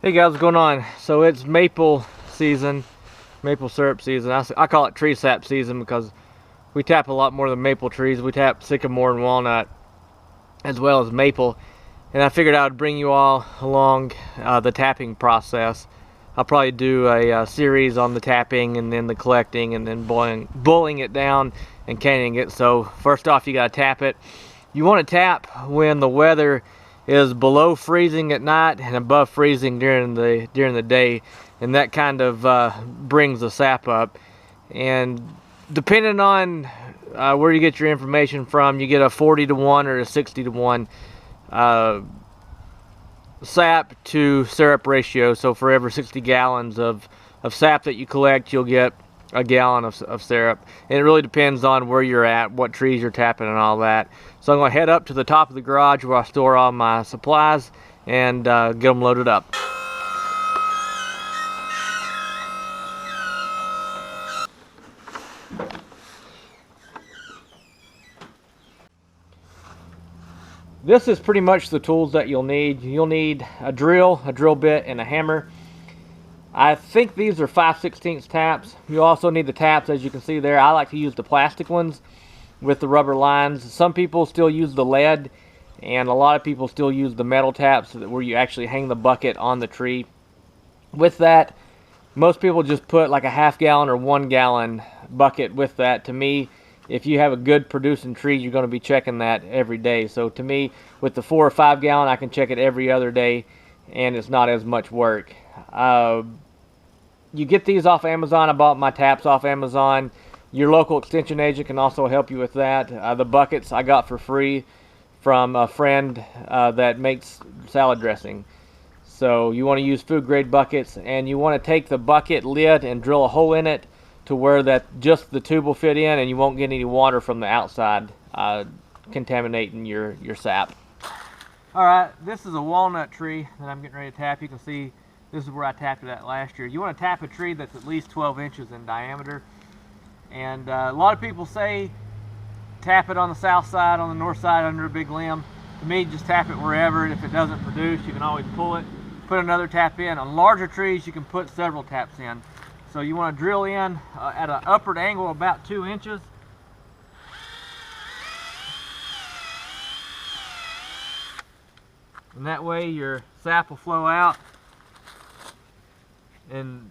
Hey guys, what's going on? So it's maple season, maple syrup season. I call it tree sap season because we tap a lot more than maple trees. We tap sycamore and walnut as well as maple. And I figured I would bring you all along the tapping process. I'll probably do a series on the tapping and then the collecting and then boiling it down and canning it. So first off, you gotta tap it. You want to tap when the weather is below freezing at night and above freezing during the day, and that kind of brings the sap up. And depending on where you get your information from, you get a 40-to-1 or a 60-to-1 sap to syrup ratio. So for every 60 gallons of sap that you collect, you'll get a gallon of syrup. And it really depends on where you're at, what trees you're tapping and all that. So I'm going to head up to the top of the garage where I store all my supplies and get them loaded up. This is pretty much the tools that you'll need. You'll need a drill bit, and a hammer. I think these are 5/16 taps. You also need the taps, as you can see there. I like to use the plastic ones with the rubber lines. Some people still use the lead, and a lot of people still use the metal taps where you actually hang the bucket on the tree. With that, most people just put like a half-gallon or 1-gallon bucket with that. To me, if you have a good producing tree, you're going to be checking that every day. So to me, with the 4 or 5 gallon, I can check it every other day, and it's not as much work. You get these off Amazon. I bought my taps off Amazon. Your local extension agent can also help you with that. The buckets I got for free from a friend that makes salad dressing. So you want to use food grade buckets, and you want to take the bucket lid and drill a hole in it to where that just the tube will fit in, and you won't get any water from the outside contaminating your sap. All right, this is a walnut tree that I'm getting ready to tap. You can see this is where I tapped it at last year. You want to tap a tree that's at least 12 inches in diameter. And a lot of people say tap it on the south side, on the north side, under a big limb. To me, just tap it wherever, and if it doesn't produce, you can always pull it, put another tap in. On larger trees, you can put several taps in. So you want to drill in at an upward angle about 2 inches. And that way your sap will flow out. And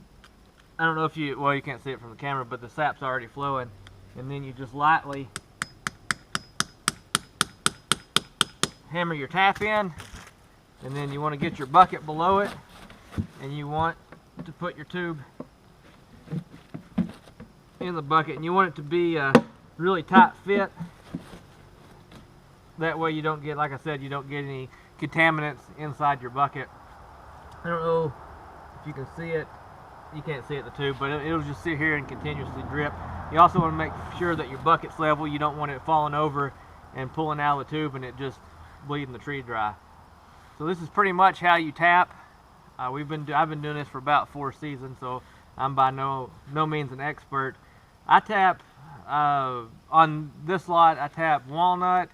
I don't know if you can't see it from the camera, but the sap's already flowing. And then you just lightly hammer your tap in, and then you want to get your bucket below it, and you want to put your tube in the bucket, and you want it to be a really tight fit. That way you don't get, like I said, you don't get any contaminants inside your bucket. I don't know if you can see it. You can't see it in the tube, but it'll just sit here and continuously drip. You also want to make sure that your bucket's level. You don't want it falling over and pulling out of the tube and it just bleeding the tree dry. So this is pretty much how you tap. I've been doing this for about 4 seasons, so I'm by no means an expert. I tap on this lot. I tap walnut,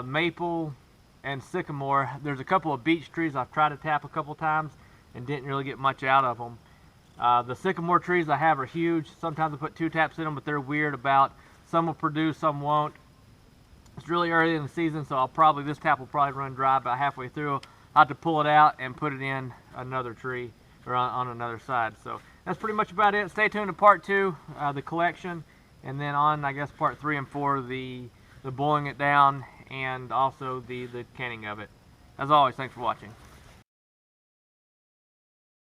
maple, and sycamore. There's a couple of beech trees I've tried to tap a couple times and didn't really get much out of them. The sycamore trees I have are huge. Sometimes I put 2 taps in them, but they're weird about some will produce, some won't. It's really early in the season, so this tap will probably run dry about halfway through. I'll have to pull it out and put it in another tree or on another side. So that's pretty much about it. Stay tuned to part 2, the collection, and then on, I guess, part 3 and 4, the boiling it down and also the canning of it. As always, thanks for watching.